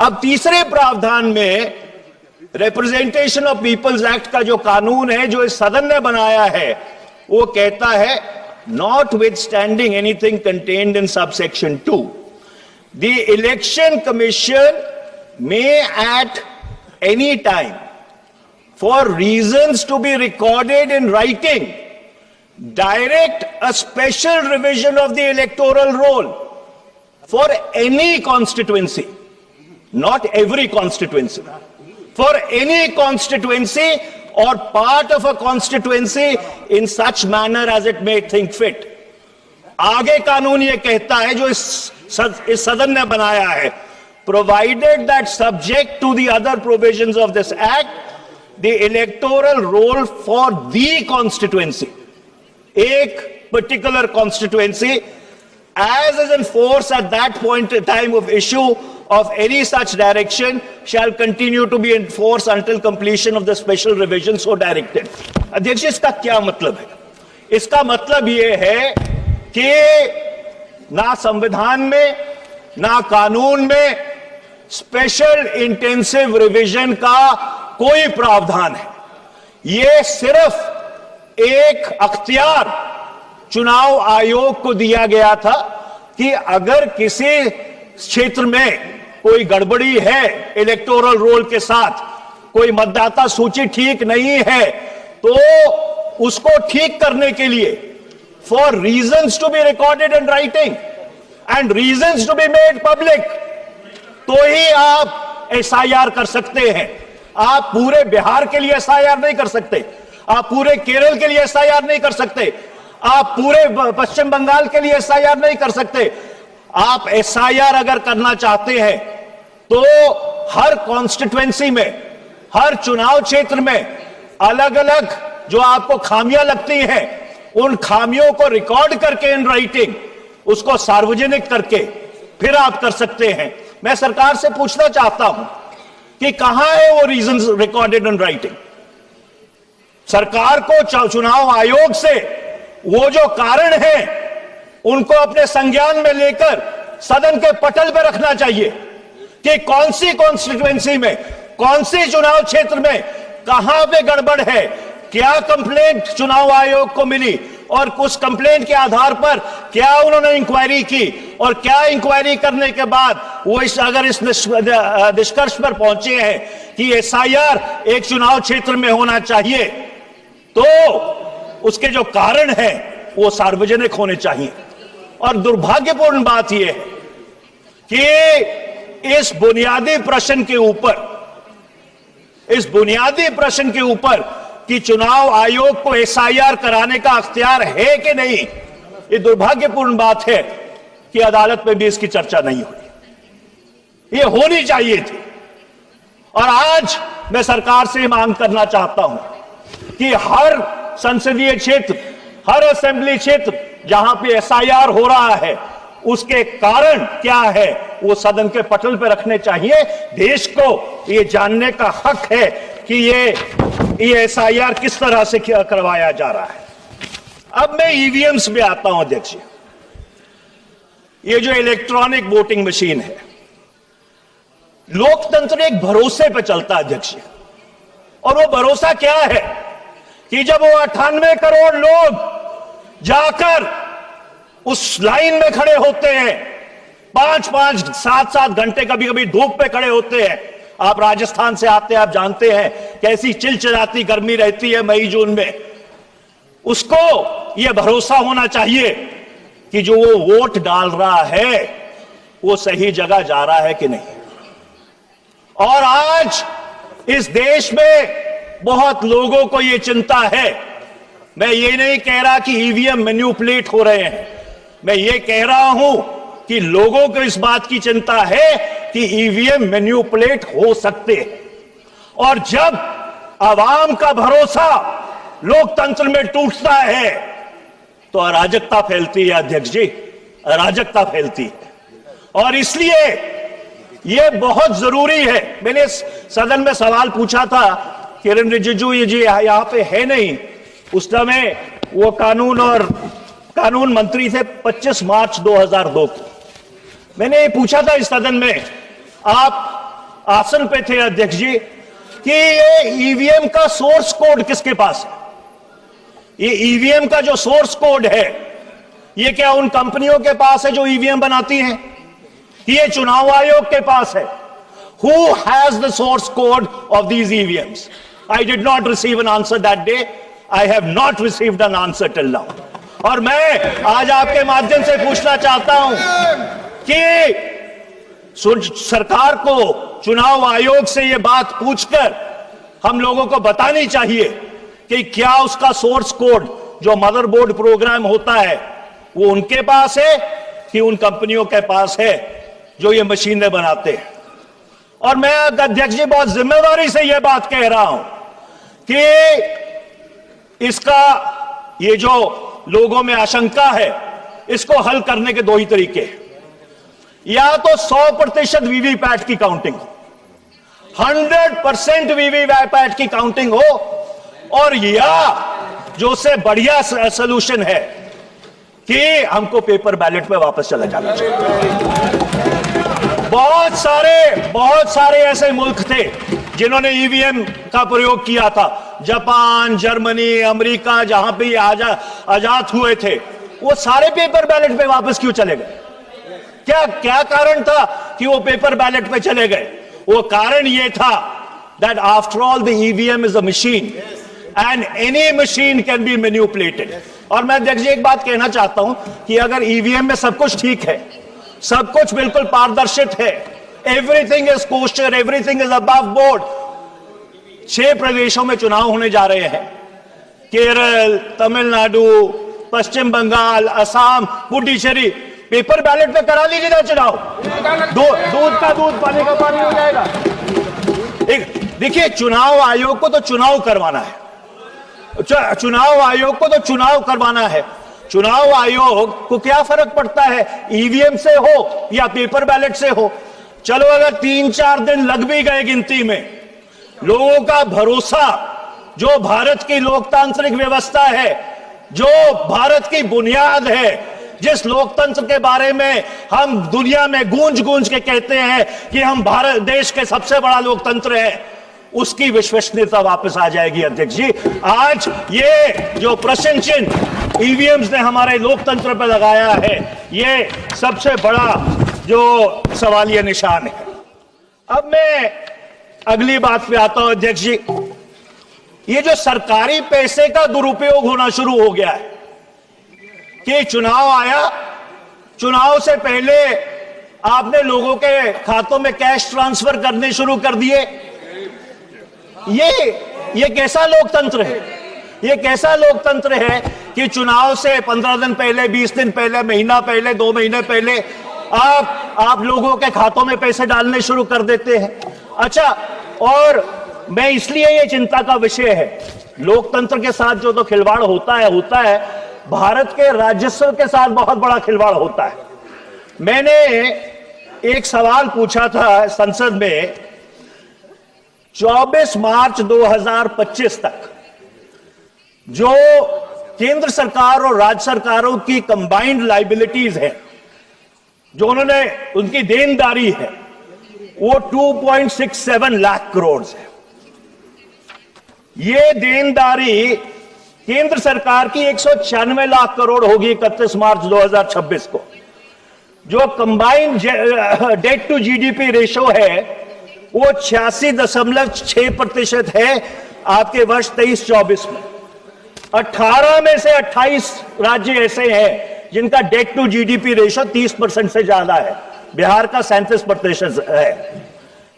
अब तीसरे प्रावधान में रिप्रेजेंटेशन ऑफ पीपल्स एक्ट का जो कानून है जो इस सदन ने बनाया है, वो कहता है notwithstanding anything contained in subsection 2, the election commission may at any time, for reasons to be recorded in writing, direct a special revision of the electoral roll for any constituency, not every constituency, for any constituency or part of a constituency in such manner as it may think fit. आगे कानून ये कहता है जो इस सदन ने बनाया है, provided that subject to the other provisions of this act, the electoral roll for the constituency, एक particular constituency, as is in force at that point in time of issue of any such direction, shall continue to be in force until completion of the special revision so directed. अध्यक्ष, इसका क्या मतलब है? इसका मतलब यह है कि ना संविधान में ना कानून में स्पेशल इंटेंसिव रिवीजन का कोई प्रावधान है। यह सिर्फ एक अख्तियार चुनाव आयोग को दिया गया था कि अगर किसी क्षेत्र में कोई गड़बड़ी है इलेक्टोरल रोल के साथ, कोई मतदाता सूची ठीक नहीं है, तो उसको ठीक करने के लिए for reasons to be recorded in writing and reasons to be made public, तो ही आप एसआईआर कर सकते हैं। आप पूरे बिहार के लिए एसआईआर नहीं कर सकते, आप पूरे केरल के लिए एसआईआर नहीं कर सकते, आप पूरे पश्चिम बंगाल के लिए एसआईआर नहीं कर सकते। आप एसआईआर अगर करना चाहते हैं तो हर कॉन्स्टिट्यूएंसी में, हर चुनाव क्षेत्र में अलग अलग जो आपको खामियां लगती हैं, उन खामियों को रिकॉर्ड करके इन राइटिंग उसको सार्वजनिक करके फिर आप कर सकते हैं। मैं सरकार से पूछना चाहता हूं कि कहां है वो रीजंस रिकॉर्डेड इन राइटिंग? सरकार को चुनाव आयोग से वो जो कारण है उनको अपने संज्ञान में लेकर सदन के पटल पर रखना चाहिए कि कौन सी कॉन्स्टिट्यूएंसी में, कौन सी चुनाव क्षेत्र में कहां पे गड़बड़ है, क्या कंप्लेंट चुनाव आयोग को मिली और उस कंप्लेंट के आधार पर क्या उन्होंने इंक्वायरी की, और क्या इंक्वायरी करने के बाद वो अगर इस निष्कर्ष पर पहुंचे हैं कि एसआईआर एक चुनाव क्षेत्र में होना चाहिए, तो उसके जो कारण है वो सार्वजनिक होने चाहिए। और दुर्भाग्यपूर्ण बात यह है कि इस बुनियादी प्रश्न के ऊपर कि चुनाव आयोग को एसआईआर कराने का अख्तियार है कि नहीं, ये दुर्भाग्यपूर्ण बात है कि अदालत में भी इसकी चर्चा नहीं हुई। ये होनी चाहिए थी। और आज मैं सरकार से मांग करना चाहता हूं कि हर संसदीय क्षेत्र, हर असेंबली क्षेत्र जहां पे एसआईआर हो रहा है, उसके कारण क्या है वो सदन के पटल पे रखने चाहिए। देश को ये जानने का हक है कि ये एसआईआर किस तरह से करवाया जा रहा है। अब मैं ईवीएम्स पे आता हूं अध्यक्ष। ये जो इलेक्ट्रॉनिक वोटिंग मशीन है, लोकतंत्र एक भरोसे पे चलता है अध्यक्ष, और वो भरोसा क्या है कि जब वो 98 करोड़ लोग जाकर उस लाइन में खड़े होते हैं, 5-5, 7-7 घंटे कभी कभी धूप पे खड़े होते हैं। आप राजस्थान से आते हैं, आप जानते हैं कैसी चिलचिलाती गर्मी रहती है मई जून में। उसको यह भरोसा होना चाहिए कि जो वो वोट डाल रहा है वो सही जगह जा रहा है कि नहीं। और आज इस देश में बहुत लोगों को यह चिंता है। मैं ये नहीं कह रहा कि ईवीएम मैन्युपुलेट हो रहे हैं, मैं ये कह रहा हूं कि लोगों को इस बात की चिंता है कि ईवीएम मैन्युपुलेट हो सकते हैं। और जब आवाम का भरोसा लोकतंत्र में टूटता है तो अराजकता फैलती है अध्यक्ष जी, अराजकता फैलती है। और इसलिए यह बहुत जरूरी है। मैंने सदन में सवाल पूछा था, किरण रिजिजू जी यहां पे है नहीं, उस समय वो कानून मंत्री थे 25 मार्च 2002 को। मैंने ये पूछा था इस सदन में, आप आसन पे थे अध्यक्ष जी कि ये ईवीएम का सोर्स कोड किसके पास है। ये ईवीएम का जो सोर्स कोड है ये क्या उन कंपनियों के पास है जो ईवीएम बनाती हैं, ये चुनाव आयोग के पास है? Who has the source code of these EVMs? I did not receive an answer that day. I have not received an answer till now. और मैं आज आपके माध्यम से पूछना चाहता हूं कि सरकार को चुनाव आयोग से यह बात पूछकर हम लोगों को बतानी चाहिए कि क्या उसका सोर्स कोड जो मदरबोर्ड प्रोग्राम होता है वो उनके पास है कि उन कंपनियों के पास है जो ये मशीनें बनाते हैं। और मैं अध्यक्ष जी बहुत जिम्मेदारी से यह बात कह रहा हूं कि इसका ये जो लोगों में आशंका है इसको हल करने के दो ही तरीके, या तो 100% वीवीपैट की काउंटिंग हो, 100% वीवीपैट की काउंटिंग हो, और या जो उससे बढ़िया सोल्यूशन है कि हमको पेपर बैलेट पे वापस चला जाना चाहिए। बहुत सारे ऐसे मुल्क थे जिन्होंने ईवीएम का प्रयोग किया था, जापान, जर्मनी, अमेरिका, जहां पे ये आजाद हुए थे, वो सारे पेपर बैलेट पे वापस क्यों चले गए? क्या कारण था कि वो पेपर बैलेट पे चले गए? वो कारण ये था that after all the EVM is a machine and any machine can be manipulated। और मैं अध्यक्ष जी एक बात कहना चाहता हूं कि अगर ईवीएम में सब कुछ ठीक है, सब कुछ बिल्कुल पारदर्शित है, everything is coaster, everything is above board, 6 प्रदेशों में चुनाव होने जा रहे हैं, केरल, तमिलनाडु, पश्चिम बंगाल, असम, पुडुचेरी, पेपर बैलेट पे करा लीजिए ना चुनाव, दूध का दूध, पानी का पानी हो जाएगा। देखिए, चुनाव आयोग को तो चुनाव करवाना है, चुनाव आयोग को तो चुनाव करवाना है। चुनाव आयोग को क्या फर्क पड़ता है ईवीएम से हो या पेपर बैलेट से हो? चलो अगर 3-4 दिन लग भी गए गिनती में, लोगों का भरोसा जो भारत की लोकतांत्रिक व्यवस्था है, जो भारत की बुनियाद है, जिस लोकतंत्र के बारे में हम दुनिया में गूंज गूंज के कहते हैं कि हम भारत देश के सबसे बड़ा लोकतंत्र है, उसकी विश्वसनीयता वापस आ जाएगी। अध्यक्ष जी, आज ये जो प्रश्न चिन्ह ईवीएम्स ने हमारे लोकतंत्र पर लगाया है, ये सबसे बड़ा जो सवालिया निशान है। अब मैं अगली बात पे आता हूं अध्यक्ष जी, ये जो सरकारी पैसे का दुरुपयोग होना शुरू हो गया है कि चुनाव आया, चुनाव से पहले आपने लोगों के खातों में कैश ट्रांसफर करने शुरू कर दिए। ये कैसा लोकतंत्र है? ये कैसा लोकतंत्र है कि चुनाव से 15 दिन पहले, 20 दिन पहले, महीना पहले, 2 महीने पहले आप लोगों के खातों में पैसे डालने शुरू कर देते हैं। अच्छा, और मैं इसलिए ये चिंता का विषय है, लोकतंत्र के साथ जो तो खिलवाड़ होता है, भारत के राजस्व के साथ बहुत बड़ा खिलवाड़ होता है। मैंने एक सवाल पूछा था संसद में, 24 मार्च 2025 तक जो केंद्र सरकार और राज्य सरकारों की कंबाइंड लायबिलिटीज है, जो उनकी देनदारी है, वो 2.67 लाख करोड़ है। ये देनदारी केंद्र सरकार की 196 लाख करोड़ होगी 31 मार्च 2026 को। जो combined debt to GDP ratio है वो 86.6% है आपके वर्ष 23-24 में। 18 में से 28 राज्य ऐसे हैं जिनका डेट टू जीडीपी रेशो 30% से ज्यादा है, बिहार का 37% है।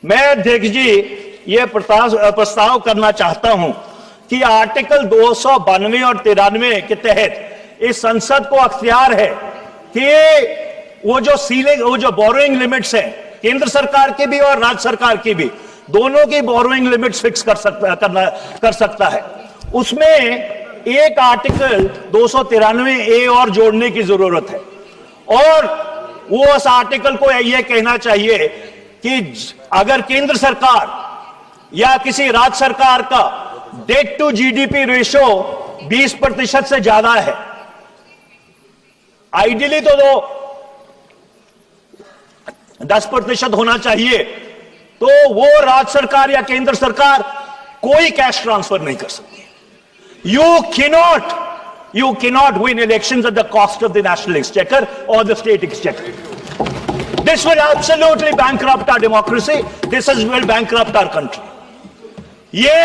मैं अध्यक्ष जी ये प्रस्ताव करना चाहता हूं कि आर्टिकल 292 और 93 के तहत इस संसद को अख्तियार है कि वो जो बोरोइंग लिमिट्स हैं, केंद्र सरकार की भी और राज्य सरकार की भी, दोनों की बोरोइंग लिमिट्स फिक्स कर सकता है। उसमें एक आर्टिकल 293A और जोड़ने की जरूरत है, और वो उस आर्टिकल को यह कहना चाहिए कि अगर केंद्र सरकार या किसी राज्य सरकार का डेट टू जीडीपी रेशो 20% से ज्यादा है, आइडियली तो 10% होना चाहिए, तो वो राज्य सरकार या केंद्र सरकार कोई कैश ट्रांसफर नहीं कर सकती। You cannot win elections at the cost of the national exchequer और the state exchequer. This will absolutely bankrupt our democracy, this will bankrupt our country. ये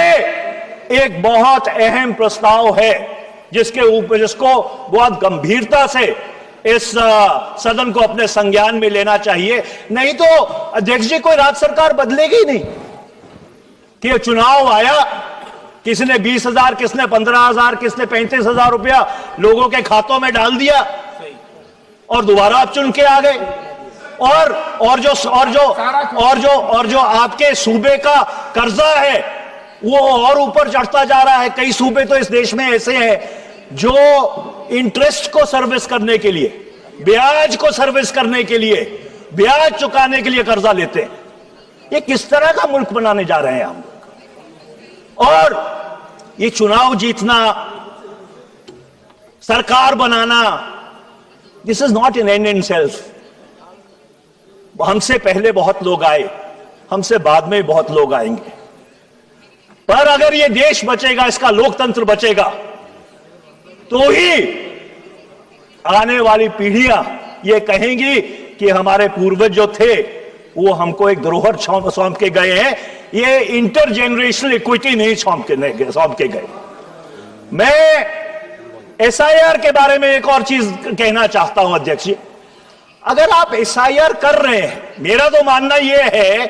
एक बहुत अहम प्रस्ताव है जिसको बहुत गंभीरता से इस सदन को अपने संज्ञान में लेना चाहिए। नहीं तो अध्यक्ष जी कोई राज्य सरकार बदलेगी नहीं कि चुनाव आया, किसी ने 20,000, किसने 15,000, किसने 35,000 रुपया लोगों के खातों में डाल दिया और दोबारा आप चुन के आ गए। और जो आपके सूबे का कर्जा है वो और ऊपर चढ़ता जा रहा है। कई सूबे तो इस देश में ऐसे हैं जो इंटरेस्ट को सर्विस करने के लिए, ब्याज को सर्विस करने के लिए, ब्याज चुकाने के लिए कर्जा लेते हैं। ये किस तरह का मुल्क बनाने जा रहे हैं हम? और ये चुनाव जीतना, सरकार बनाना, this is not an end in self. हमसे पहले बहुत लोग आए, हमसे बाद में बहुत लोग आएंगे, पर अगर ये देश बचेगा, इसका लोकतंत्र बचेगा, तो ही आने वाली पीढ़ियां ये कहेंगी कि हमारे पूर्वज जो थे वो हमको एक धरोहर सौंप के गए हैं। ये इंटरजेनरेशनल इक्विटी नहीं सौंप के गए। मैं एसआईआर के बारे में एक और चीज कहना चाहता हूं अध्यक्ष जी। अगर आप एसआईआर कर रहे हैं, मेरा तो मानना यह है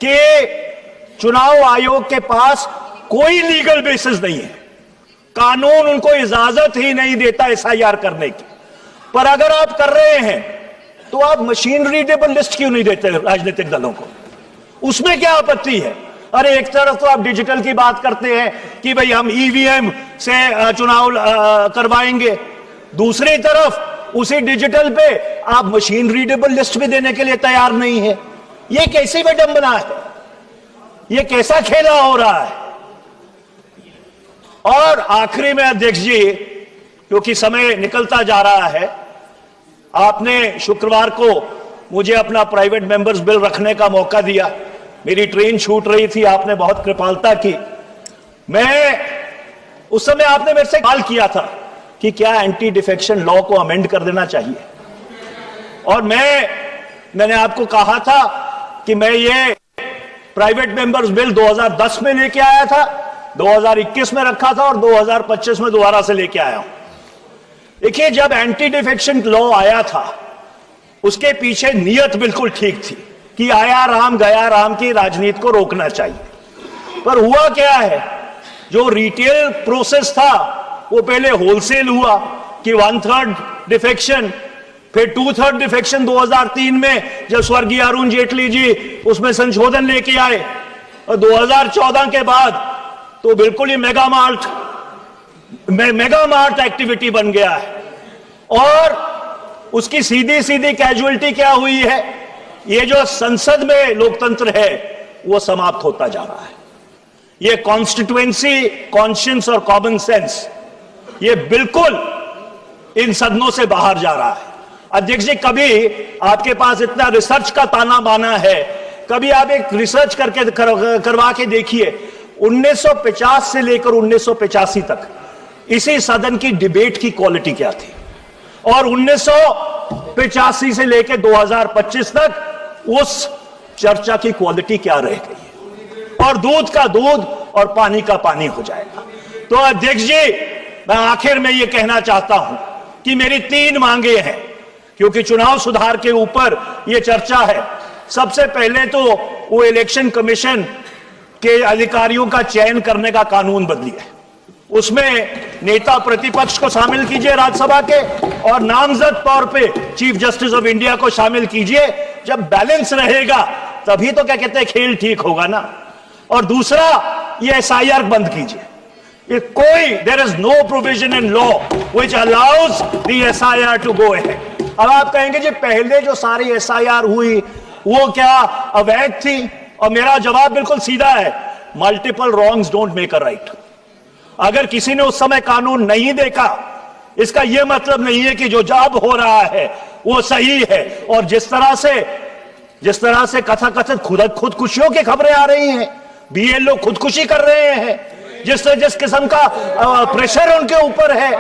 कि चुनाव आयोग के पास कोई लीगल बेसिस नहीं है, कानून उनको इजाजत ही नहीं देता एसआईआर करने की। पर अगर आप कर रहे हैं तो आप मशीन रीडेबल लिस्ट क्यों नहीं देते राजनीतिक दलों को? उसमें क्या आपत्ति है? अरे एक तरफ तो आप डिजिटल की बात करते हैं कि भाई हम ईवीएम से चुनाव करवाएंगे, दूसरी तरफ उसी डिजिटल पे आप मशीन रीडेबल लिस्ट भी देने के लिए तैयार नहीं है। ये कैसी विडंबना है? ये कैसा खेला हो रहा है? और आखिरी में अध्यक्ष जी, क्योंकि समय निकलता जा रहा है, आपने शुक्रवार को मुझे अपना प्राइवेट मेंबर्स बिल रखने का मौका दिया। मेरी ट्रेन छूट रही थी, आपने बहुत कृपालता की। मैं उस समय आपने मेरे से सवाल किया था कि क्या एंटी डिफेक्शन लॉ को अमेंड कर देना चाहिए, और मैंने आपको कहा था कि मैं ये प्राइवेट मेंबर्स बिल 2010 में लेके आया था, 2021 में रखा था और 2025 में दोबारा से लेके आया हूं। देखिए, जब एंटी डिफेक्शन लॉ आया था उसके पीछे नियत बिल्कुल ठीक थी कि आया राम गया राम की राजनीति को रोकना चाहिए। पर हुआ क्या है, जो रिटेल प्रोसेस था वो पहले होलसेल हुआ कि 1/3 डिफेक्शन, फिर 2/3 डिफेक्शन 2003 में जब स्वर्गीय अरुण जेटली जी उसमें संशोधन लेके आए, और 2014 के बाद तो बिल्कुल ही मेगा मार्ट एक्टिविटी बन गया है। और उसकी सीधी सीधी कैजुअलिटी क्या हुई है? ये जो संसद में लोकतंत्र है वो समाप्त होता जा रहा है। ये कॉन्स्टिट्यूएंसी, कॉन्शियंस और कॉमन सेंस ये बिल्कुल इन सदनों से बाहर जा रहा है। अध्यक्ष जी, कभी आपके पास इतना रिसर्च का ताना बाना है, कभी आप एक रिसर्च करके करवा के देखिए 1950 से लेकर 1985 तक इसी सदन की डिबेट की क्वालिटी क्या थी, और 1985 से लेकर 2025 तक उस चर्चा की क्वालिटी क्या रह गई है, और दूध का दूध और पानी का पानी हो जाएगा। तो अध्यक्ष जी, मैं आखिर में यह कहना चाहता हूं कि मेरी 3 मांगे हैं, क्योंकि चुनाव सुधार के ऊपर यह चर्चा है। सबसे पहले तो वो इलेक्शन कमीशन के अधिकारियों का चयन करने का कानून बदलिए, उसमें नेता प्रतिपक्ष को शामिल कीजिए राज्यसभा के, और नामजद तौर पे चीफ जस्टिस ऑफ इंडिया को शामिल कीजिए। जब बैलेंस रहेगा तभी तो क्या कहते हैं खेल ठीक होगा ना। और दूसरा, ये एसआईआर बंद कीजिए। There is no provision in law which allows the SIR to go ahead. अब आप कहेंगे जी पहले जो सारी एसआईआर हुई वो क्या अवैध थी? और मेरा जवाब बिल्कुल सीधा है, multiple wrongs don't make a right. अगर किसी ने उस समय कानून नहीं देखा, इसका यह मतलब नहीं है कि जो जब हो रहा है वो सही है। और जिस तरह से जिस तरह से कथाकथित खुदकुशियों की खबरें आ रही हैं, बीएलओ खुदकुशी कर रहे हैं, जिस किस्म का प्रेशर उनके ऊपर है,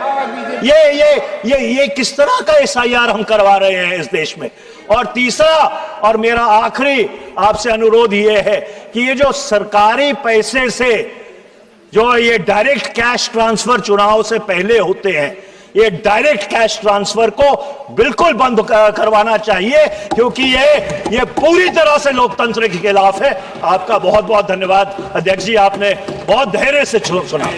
ये किस तरह का एसआईआर हम करवा रहे हैं इस देश में। और तीसरा और मेरा आखिरी आपसे अनुरोध ये है कि ये जो सरकारी पैसे से जो ये डायरेक्ट कैश ट्रांसफर चुनाव से पहले होते हैं, ये डायरेक्ट कैश ट्रांसफर को बिल्कुल बंद करवाना चाहिए, क्योंकि ये पूरी तरह से लोकतंत्र के खिलाफ है। आपका बहुत बहुत धन्यवाद अध्यक्ष जी, आपने बहुत धैर्य से सुना।